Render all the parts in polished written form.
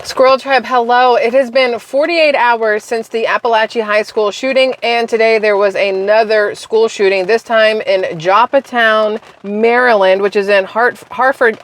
Squirrel Tribe, hello. It has been 48 hours since the Appalachia High School shooting, and today there was another school shooting, this time in Joppatown, Maryland, which is in Harford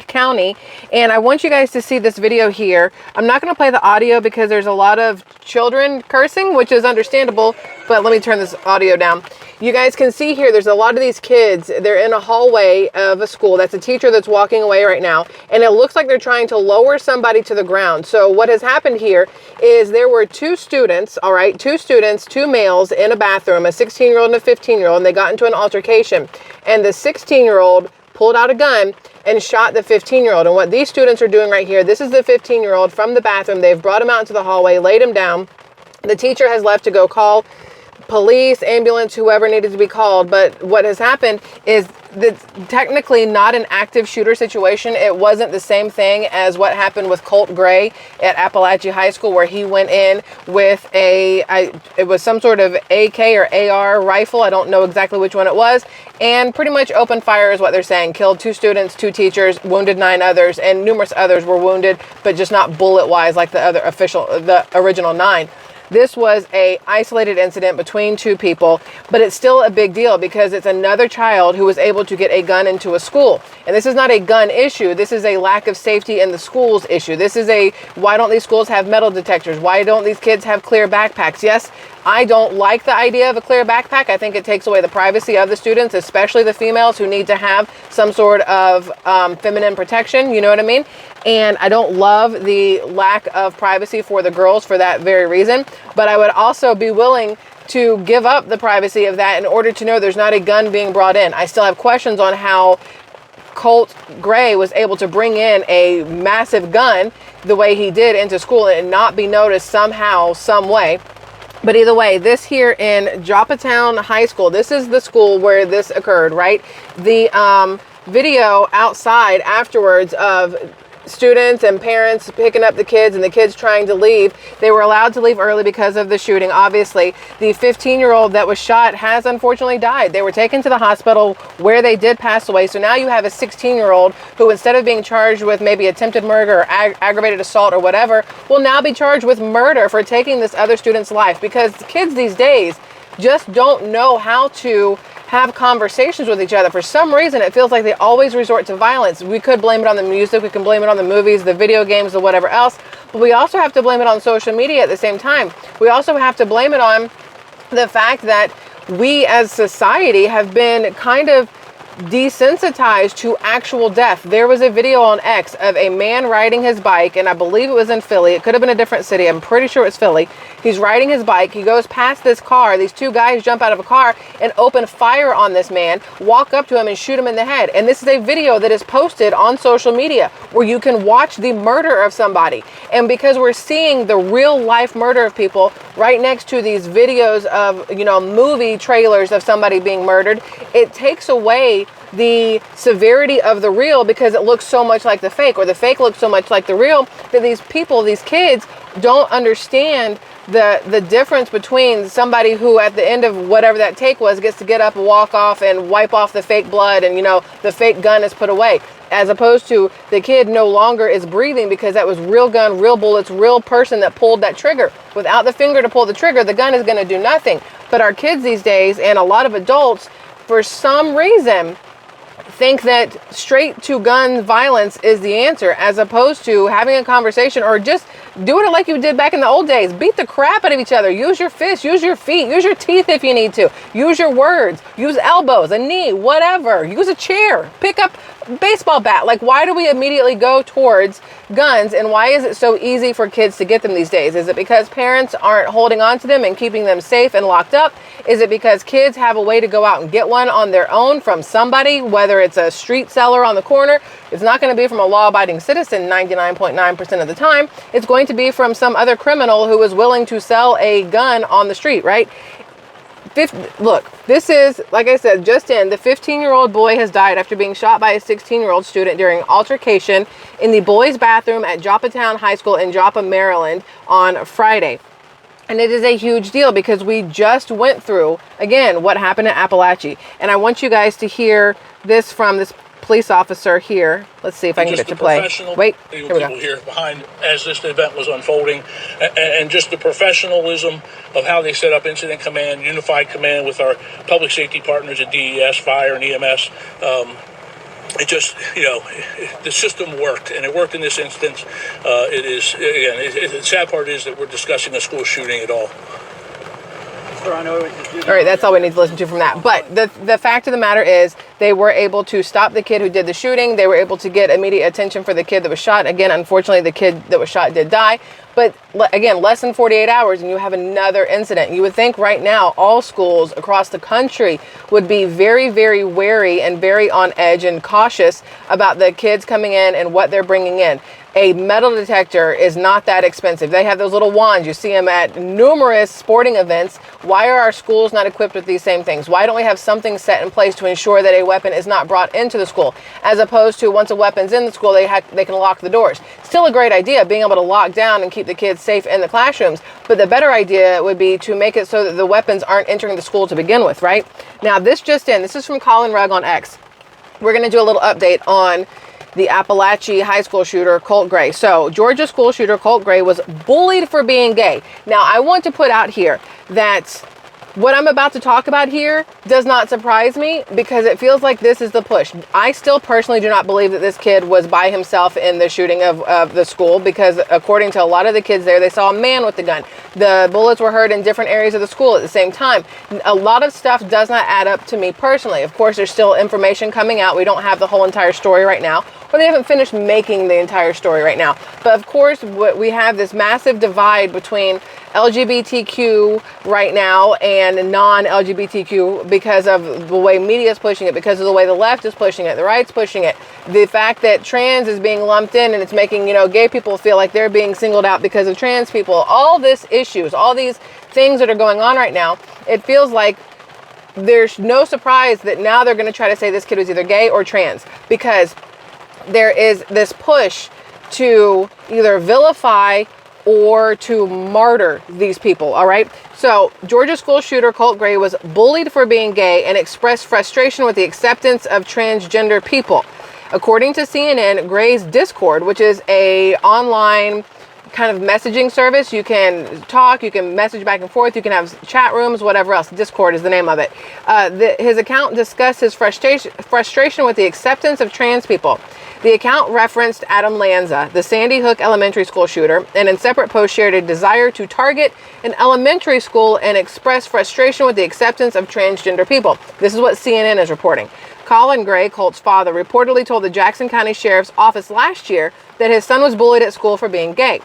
County. And I want you guys to see this video here. I'm not going to play the audio because there's a lot of children cursing, which is understandable, but let me turn this audio down. You guys can see here, there's a lot of these kids. They're in a hallway of a school. That's a teacher that's walking away right now. And it looks like they're trying to lower somebody to the ground. So what has happened here is there were two students, all right, two males in a bathroom, a 16-year-old and a 15-year-old, and they got into an altercation. And the 16-year-old pulled out a gun and shot the 15-year-old. And what these students are doing right here, this is the 15-year-old from the bathroom. They've brought him out into the hallway, laid him down. The teacher has left to go call police, ambulance, whoever needed to be called. But what has happened is that's technically not an active shooter situation. It wasn't the same thing as what happened with Colt GR at Appalachia High School, where he went in with it was some sort of AK or AR rifle. I don't know exactly which one it was. And pretty much open fire is what they're saying. Killed 2 students, 2 teachers, wounded 9 others, and numerous others were wounded, but just not bullet-wise like the original 9. This was a isolated incident between 2 people, but it's still a big deal because it's another child who was able to get a gun into a school. And this is not a gun issue. This is a lack of safety in the schools issue. This is a, why don't these schools have metal detectors? Why don't these kids have clear backpacks? Yes, I don't like the idea of a clear backpack. I think it takes away the privacy of the students, especially the females who need to have some sort of feminine protection. You know what I mean? And I don't love the lack of privacy for the girls for that very reason. But I would also be willing to give up the privacy of that in order to know there's not a gun being brought in. I still have questions on how Colt GR was able to bring in a massive gun the way he did into school and not be noticed somehow, some way. But either way, this here in Joppatown High School, this is the school where this occurred, right? The video outside afterwards of students and parents picking up the kids and the kids trying to leave. They were allowed to leave early because of the shooting. Obviously, the 15-year-old that was shot has unfortunately died. They were taken to the hospital where they did pass away. So now you have a 16-year-old who, instead of being charged with maybe attempted murder or aggravated assault or whatever, will now be charged with murder for taking this other student's life, because kids these days just don't know how to have conversations with each other. For some reason, it feels like they always resort to violence. We could blame it on the music, we can blame it on the movies, the video games, or whatever else, but we also have to blame it on social media at the same time. We also have to blame it on the fact that we as society have been kind of desensitized to actual death. There was a video on X of a man riding his bike, and I believe it was in Philly. It could have been a different city. I'm pretty sure it's Philly. He's riding his bike. He goes past this car. These 2 guys jump out of a car and open fire on this man, walk up to him and shoot him in the head. And this is a video that is posted on social media where you can watch the murder of somebody. And because we're seeing the real life murder of people right next to these videos of, you know, movie trailers of somebody being murdered, it takes away the severity of the real because it looks so much like the fake, or the fake looks so much like the real, that these people, these kids, don't understand the difference between somebody who at the end of whatever that take was gets to get up and walk off and wipe off the fake blood and, you know, the fake gun is put away, as opposed to the kid no longer is breathing because that was real gun, real bullets, real person that pulled that trigger. Without the finger to pull the trigger, the gun is going to do nothing. But our kids these days, and a lot of adults, for some reason, think that straight to gun violence is the answer, as opposed to having a conversation, or just doing it like you did back in the old days. Beat the crap out of each other. Use your fists, use your feet, use your teeth if you need to. Use your words, use elbows, a knee, whatever. Use a chair, pick up a baseball bat. Like, why do we immediately go towards guns, and why is it so easy for kids to get them these days? Is it because parents aren't holding on to them and keeping them safe and locked up? Is it because kids have a way to go out and get one on their own from somebody, whether it's a street seller on the corner? It's not going to be from a law-abiding citizen 99.9% of the time. It's going to be from some other criminal who is willing to sell a gun on the street, right? Look, this is, like I said, just in, the 15-year-old boy has died after being shot by a 16-year-old student during altercation in the boys' bathroom at Joppatown High School in Joppa, Maryland on Friday. And it is a huge deal because we just went through, again, what happened at Appalachia. And I want you guys to hear this from this police officer here. Let's see if I can get it to play. Wait, here we go. Here behind as this event was unfolding, and just the professionalism of how they set up incident command, unified command with our public safety partners at DES, fire, and EMS. It just, the system worked, and it worked in this instance. The sad part is that we're discussing a school shooting at all. All right, that's all we need to listen to from that. But the fact of the matter is they were able to stop the kid who did the shooting. They were able to get immediate attention for the kid that was shot. Again, unfortunately, the kid that was shot did die. But again, less than 48 hours and you have another incident. You would think right now all schools across the country would be very, very wary and very on edge and cautious about the kids coming in and what they're bringing in. A metal detector is not that expensive. They have those little wands. You see them at numerous sporting events. Why are our schools not equipped with these same things? Why don't we have something set in place to ensure that a weapon is not brought into the school, as opposed to once a weapon's in the school, they can lock the doors? Still a great idea, being able to lock down and keep the kids safe in the classrooms. But the better idea would be to make it so that the weapons aren't entering the school to begin with, right? Now, this is from Colin Rugg on X. We're going to do a little update on the Appalachia high school shooter, Colt Gray. So, Georgia school shooter Colt Gray was bullied for being gay. Now, I want to put out here that what I'm about to talk about here does not surprise me, because it feels like this is the push. I still personally do not believe that this kid was by himself in the shooting of the school, because according to a lot of the kids there, they saw a man with the gun. The bullets were heard in different areas of the school at the same time. A lot of stuff does not add up to me personally. Of course, there's still information coming out. We don't have the whole entire story right now, or they haven't finished making the entire story right now. But of course, we have this massive divide between LGBTQ right now and non-LGBTQ because of the way media is pushing it, because of the way the left is pushing it, the right's pushing it. The fact that trans is being lumped in, and it's making, gay people feel like they're being singled out because of trans people. All these issues, all these things that are going on right now, it feels like there's no surprise that now they're going to try to say this kid was either gay or trans, because there is this push to either vilify or to martyr these people, all right? So, Georgia school shooter Colt Gray was bullied for being gay and expressed frustration with the acceptance of transgender people. According to CNN, Gray's Discord, which is a online kind of messaging service, you can talk, you can message back and forth, you can have chat rooms, whatever else. Discord is the name of it. His account discussed his frustration with the acceptance of trans people. The account referenced Adam Lanza, the Sandy Hook elementary school shooter, and in separate posts shared a desire to target an elementary school and express frustration with the acceptance of transgender people. This is what CNN is reporting. Colin Gray, Colt's father, reportedly told the Jackson County Sheriff's Office last year that his son was bullied at school for being gay.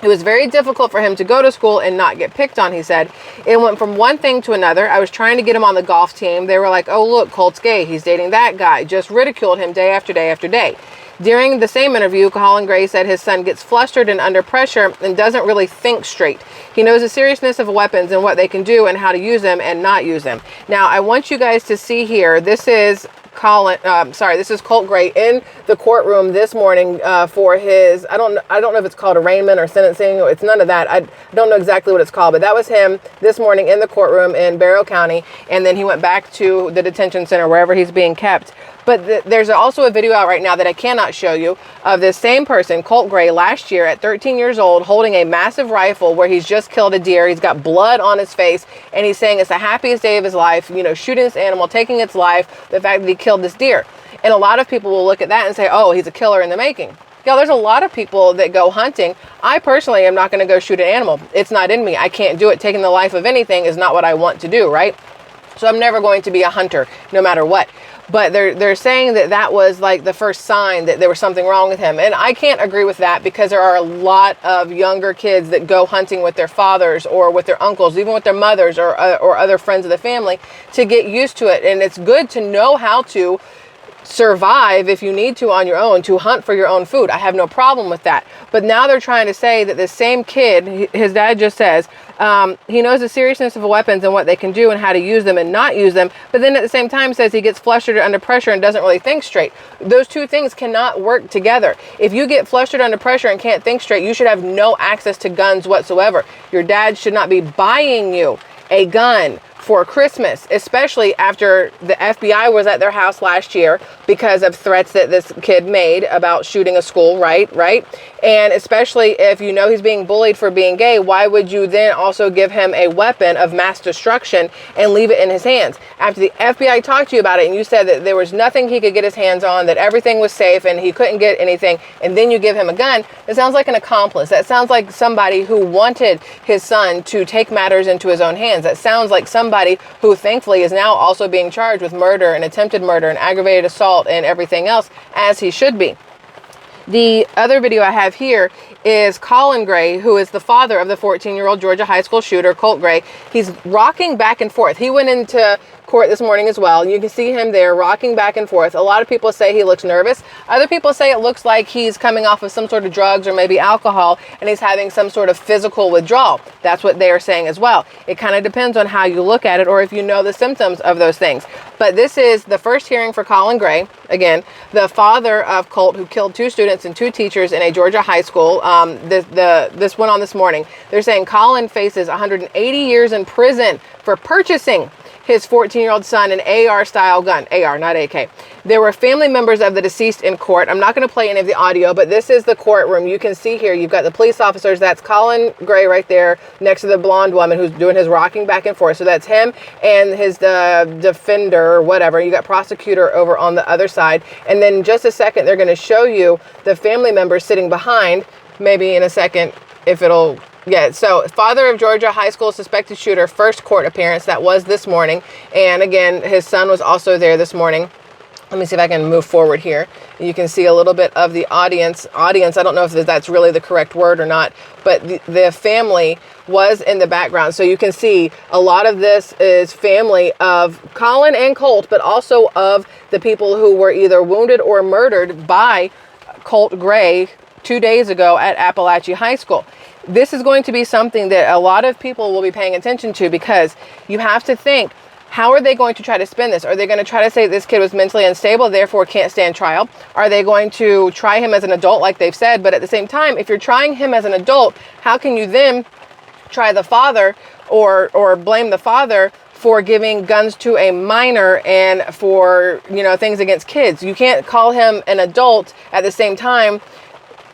It was very difficult for him to go to school and not get picked on, he said. It went from one thing to another. I was trying to get him on the golf team. They were like, oh, look, Colt's gay. He's dating that guy. Just ridiculed him day after day after day. During the same interview, Colin Gray said his son gets flustered and under pressure and doesn't really think straight. He knows the seriousness of weapons and what they can do and how to use them and not use them. Now, I want you guys to see here. This is this is Colt Gray in the courtroom this morning for his, I don't know if it's called arraignment or sentencing. It's none of that. I don't know exactly what it's called, but that was him this morning in the courtroom in Barrow County. And then he went back to the detention center, wherever he's being kept. But there's also a video out right now that I cannot show you of this same person, Colt Gray, last year at 13 years old, holding a massive rifle where he's just killed a deer. He's got blood on his face, and he's saying it's the happiest day of his life, shooting this animal, taking its life, the fact that he killed this deer. And a lot of people will look at that and say, oh, he's a killer in the making. Yeah, there's a lot of people that go hunting. I personally am not going to go shoot an animal. It's not in me. I can't do it. Taking the life of anything is not what I want to do, right? So I'm never going to be a hunter, no matter what. But they're saying that was like the first sign that there was something wrong with him. And I can't agree with that, because there are a lot of younger kids that go hunting with their fathers or with their uncles, even with their mothers or other friends of the family, to get used to it. And it's good to know how to survive if you need to on your own, to hunt for your own food. I have no problem with that. But now they're trying to say that this same kid, his dad just says, he knows the seriousness of weapons and what they can do and how to use them and not use them, but then at the same time says he gets flustered under pressure and doesn't really think straight. Those two things cannot work together. If you get flustered under pressure and can't think straight, you should have no access to guns whatsoever. Your dad should not be buying you a gun, for Christmas, especially after the FBI was at their house last year because of threats that this kid made about shooting a school, right? And especially if you know he's being bullied for being gay, why would you then also give him a weapon of mass destruction and leave it in his hands? After the FBI talked to you about it and you said that there was nothing he could get his hands on, that everything was safe and he couldn't get anything, and then you give him a gun, it sounds like an accomplice. That sounds like somebody who wanted his son to take matters into his own hands. That sounds like somebody who thankfully is now also being charged with murder and attempted murder and aggravated assault and everything else, as he should be. The other video I have here is Colin GR, who is the father of the 14-year-old Georgia high school shooter, Colt GR. He's rocking back and forth. He went into court this morning as well. You can see him there rocking back and forth. A lot of people say he looks nervous. Other people say it looks like he's coming off of some sort of drugs or maybe alcohol and he's having some sort of physical withdrawal. That's what they are saying as well. It kind of depends on how you look at it or if you know the symptoms of those things. But this is the first hearing for Colin GR, again, the father of Colt, who killed 2 students and 2 teachers in a Georgia high school. This went on this morning. They're saying Colin faces 180 years in prison for purchasing his 14-year-old son an AR-style gun. AR, not AK. There were family members of the deceased in court. I'm not going to play any of the audio, but this is the courtroom. You can see here, you've got the police officers. That's Colin GR right there next to the blonde woman who's doing his rocking back and forth. So that's him and his defender or whatever. You got prosecutor over on the other side. And then in just a second, they're going to show you the family members sitting behind. Maybe in a second, if it'll... Yeah, so father of Georgia high school suspected shooter, first court appearance. That was this morning. And again, his son was also there this morning. Let me see if I can move forward here. You can see a little bit of the audience. I don't know if that's really the correct word or not, but the family was in the background. So you can see a lot of this is family of Colin and Colt, but also of the people who were either wounded or murdered by Colt GR 2 days ago at Appalachia High School. This is going to be something that a lot of people will be paying attention to, because you have to think, how are they going to try to spin this? Are they going to try to say this kid was mentally unstable, therefore can't stand trial? Are they going to try him as an adult like they've said? But at the same time, if you're trying him as an adult, how can you then try the father or blame the father for giving guns to a minor and for, things against kids? You can't call him an adult at the same time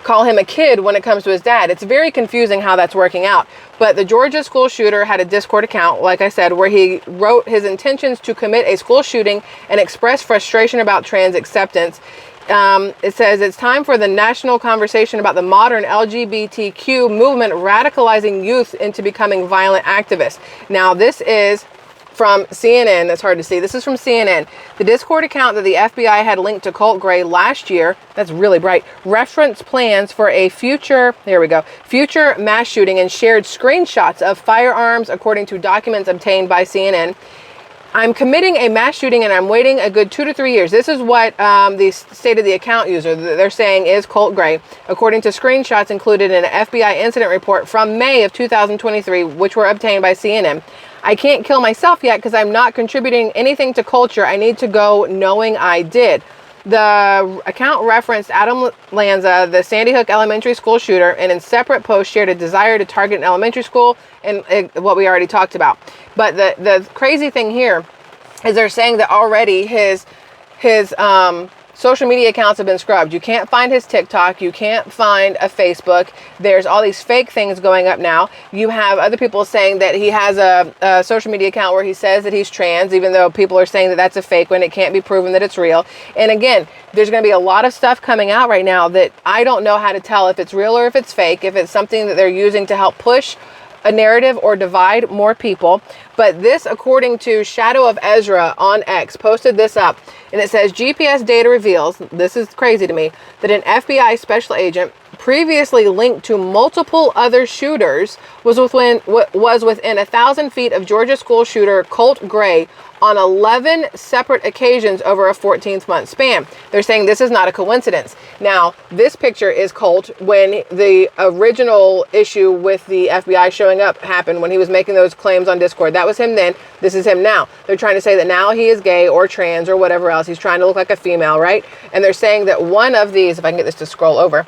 call him a kid when it comes to his dad. It's very confusing how that's working out. But the Georgia school shooter had a Discord account, like I said, where he wrote his intentions to commit a school shooting and express frustration about trans acceptance. It says it's time for the national conversation about the modern LGBTQ movement radicalizing youth into becoming violent activists. Now, this is from CNN. That's hard to see. This is from CNN. The Discord account that the FBI had linked to Colt GR last year, that's really bright, referenced plans for a future mass shooting and shared screenshots of firearms according to documents obtained by CNN. I'm committing a mass shooting and I'm waiting a good 2 to 3 years. This is what the state of the account user, they're saying, is Colt GR, according to screenshots included in an FBI incident report from May of 2023, which were obtained by CNN. I can't kill myself yet because I'm not contributing anything to culture. I need to go knowing I did. The account referenced Adam Lanza, the Sandy Hook Elementary School shooter, and in separate posts shared a desire to target an elementary school and what we already talked about. But the crazy thing here is they're saying that already his social media accounts have been scrubbed. You can't find his TikTok. You can't find a Facebook. There's all these fake things going up now. You have other people saying that he has a social media account where he says that he's trans, even though people are saying that that's a fake one. It can't be proven that it's real. And again, there's going to be a lot of stuff coming out right now that I don't know how to tell if it's real or if it's fake, if it's something that they're using to help push a narrative or divide more people. But this, according to Shadow of Ezra on X, posted this up, and it says GPS data reveals, this is crazy to me, that an FBI special agent previously linked to multiple other shooters was within 1,000 feet of Georgia school shooter Colt GR on 11 separate occasions over a 14-month span. They're saying this is not a coincidence. Now, this picture is Colt when the original issue with the FBI showing up happened, when he was making those claims on Discord. That was him then. This is him now. They're trying to say that now he is gay or trans or whatever else. He's trying to look like a female, right? And they're saying that one of these, if I can get this to scroll over,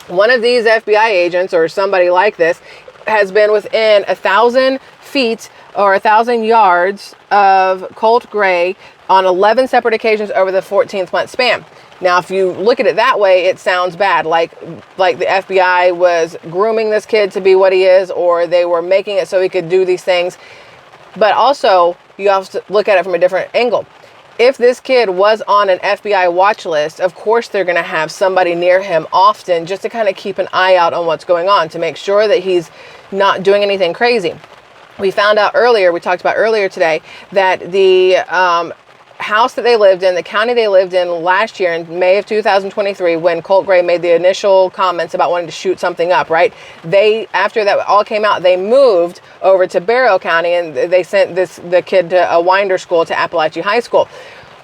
one of these FBI agents or somebody like this has been within 1,000 feet or 1,000 yards of Colt gray on 11 separate occasions over the 14th month span. Now, if you look at it that way, it sounds bad, like the FBI was grooming this kid to be what he is, or they were making it so he could do these things. But also, you have to look at it from a different angle. If this kid was on an FBI watch list, of course they're going to have somebody near him often just to kind of keep an eye out on what's going on, to make sure that he's not doing anything crazy. We found out earlier, we talked about earlier today, that the house that they lived in, the county they lived in last year in May of 2023, when Colt Gray made the initial comments about wanting to shoot something up, right? They, after that all came out, they moved over to Barrow County, and they sent the kid to a Winder school, to Appalachian High School.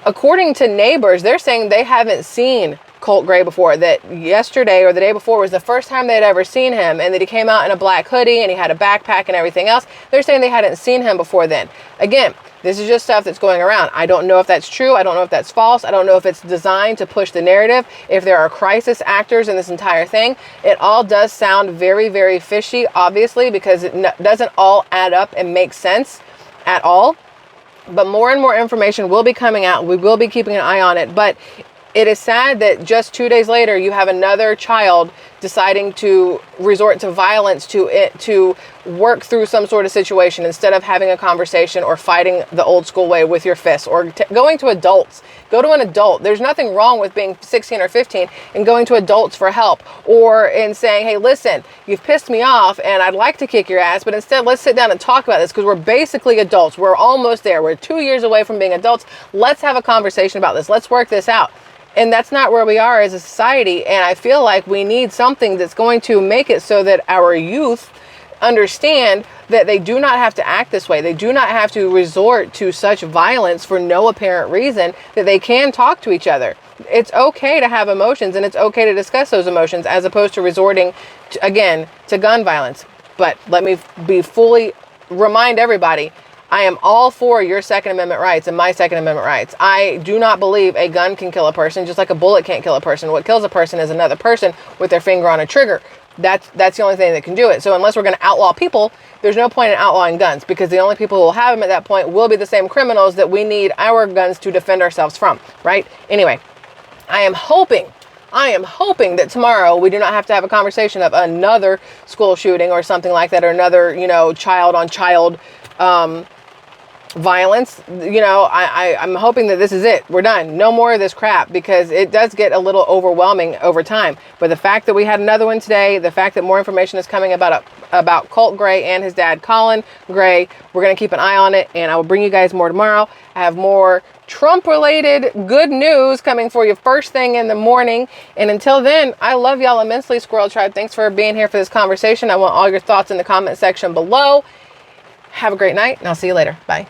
According to neighbors, they're saying they haven't seen Colt Gray before, that yesterday or the day before was the first time they'd ever seen him, and that he came out in a black hoodie and he had a backpack and everything else. They're saying they hadn't seen him before then. Again, this is just stuff that's going around. I don't know if that's true. I don't know if that's false. I don't know if it's designed to push the narrative, if there are crisis actors in this entire thing. It all does sound very, very fishy, obviously, because it doesn't all add up and make sense at all. But more and more information will be coming out. We will be keeping an eye on it. But it is sad that just 2 days later, you have another child deciding to resort to violence to work through some sort of situation, instead of having a conversation or fighting the old school way with your fists, or going to adults. Go to an adult. There's nothing wrong with being 16 or 15 and going to adults for help, or in saying, hey, listen, you've pissed me off and I'd like to kick your ass, but instead let's sit down and talk about this, because we're basically adults. We're almost there. We're 2 years away from being adults. Let's have a conversation about this. Let's work this out. And that's not where we are as a society. And I feel like we need something that's going to make it so that our youth understand that they do not have to act this way. They do not have to resort to such violence for no apparent reason, that they can talk to each other. It's okay to have emotions, and it's okay to discuss those emotions, as opposed to resorting to, again, to gun violence. But let me remind everybody, I am all for your Second Amendment rights and my Second Amendment rights. I do not believe a gun can kill a person, just like a bullet can't kill a person. What kills a person is another person with their finger on a trigger. That's the only thing that can do it. So unless we're going to outlaw people, there's no point in outlawing guns, because the only people who will have them at that point will be the same criminals that we need our guns to defend ourselves from, right? Anyway, I am hoping that tomorrow we do not have to have a conversation of another school shooting or something like that, or another, child on child violence. I'm hoping that this is it. We're done. No more of this crap, because it does get a little overwhelming over time. But the fact that we had another one today, the fact that more information is coming about Colt Gray and his dad, Colin Gray, we're going to keep an eye on it, and I will bring you guys more tomorrow. I have more Trump-related good news coming for you first thing in the morning. And until then, I love y'all immensely, Squirrel Tribe. Thanks for being here for this conversation. I want all your thoughts in the comment section below. Have a great night, and I'll see you later. Bye.